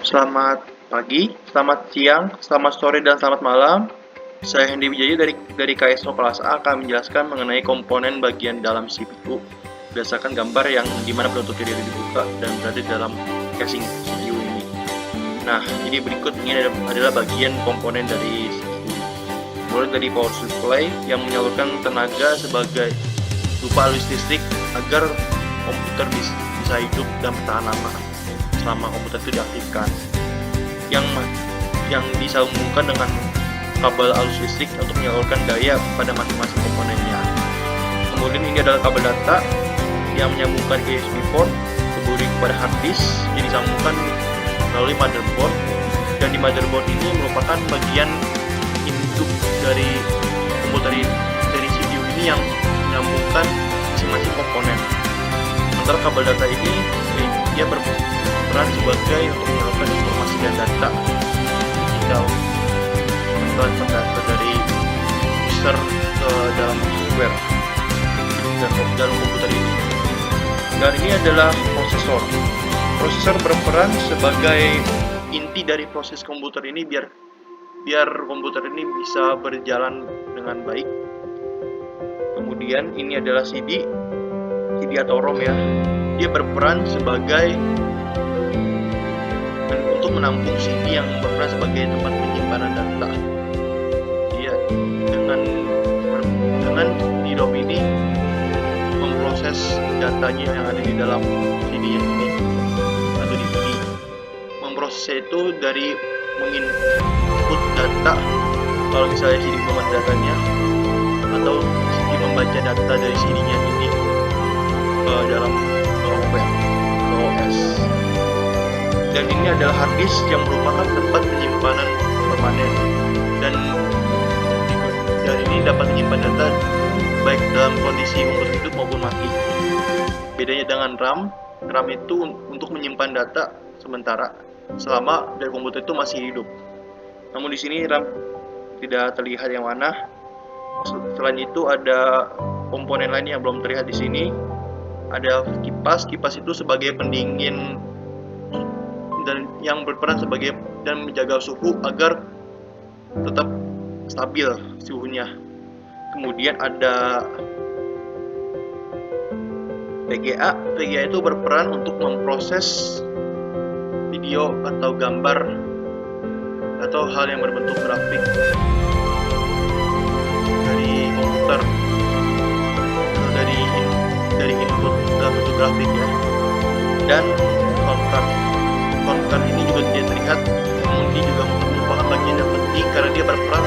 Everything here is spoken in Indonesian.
Selamat pagi, selamat siang, selamat sore, dan selamat malam. Saya Hendy Wijaya dari KSO kelas A akan menjelaskan mengenai komponen bagian dalam CPU berdasarkan gambar yang dimana penutup diri dibuka dan berada di dalam casing CPU ini. Nah, jadi berikut ini adalah bagian komponen dari CPU. Mulai dari power supply yang menyalurkan tenaga sebagai berupa arus listrik agar komputer bisa hidup dan bertahan lama selama komputer itu diaktifkan, yang disambungkan dengan kabel arus listrik untuk menyalurkan daya pada masing-masing komponennya. Kemudian ini adalah kabel data yang menyambungkan ke USB port, kemudian kepada hard disk yang disambungkan melalui motherboard, dan di motherboard ini merupakan bagian induk dari komputer dari CPU ini yang menyambungkan masing-masing komponen. Sementara kabel data ini dia berperan sebagai untuk menyalurkan informasi dan data digital transfer data dari user ke dalam software dan dalam komputer ini. Dan ini adalah prosesor. Prosesor berperan sebagai inti dari proses komputer ini biar komputer ini bisa berjalan dengan baik. Kemudian ini adalah CD atau ROM ya. Dia berperan sebagai untuk menampung CD yang berperan sebagai tempat penyimpanan data. Dia dengan di ROM ini memproses datanya yang ada di dalam CD ini atau DVD. Memproses itu dari menginput data, kalau misalnya CD membuat datanya, atau CD membaca data dari CD-nya ini ke dalam software OS. Dan ini adalah hard disk yang merupakan tempat penyimpanan permanen, dan ini dapat menyimpan data baik dalam kondisi komputer hidup maupun mati. Bedanya dengan RAM itu untuk menyimpan data sementara selama dari komputer itu masih hidup. Namun di sini RAM tidak terlihat yang mana. Selain itu ada komponen lain yang belum terlihat di sini. Ada kipas itu sebagai pendingin dan yang berperan sebagai dan menjaga suhu agar tetap stabil suhunya. Kemudian ada VGA itu berperan untuk memproses video atau gambar atau hal yang berbentuk grafik dari komputer atau dari input dalam bentuk grafik ya. Dan sound card ini juga tidak terlihat, namun dia juga merupakan bagian yang penting karena dia berperan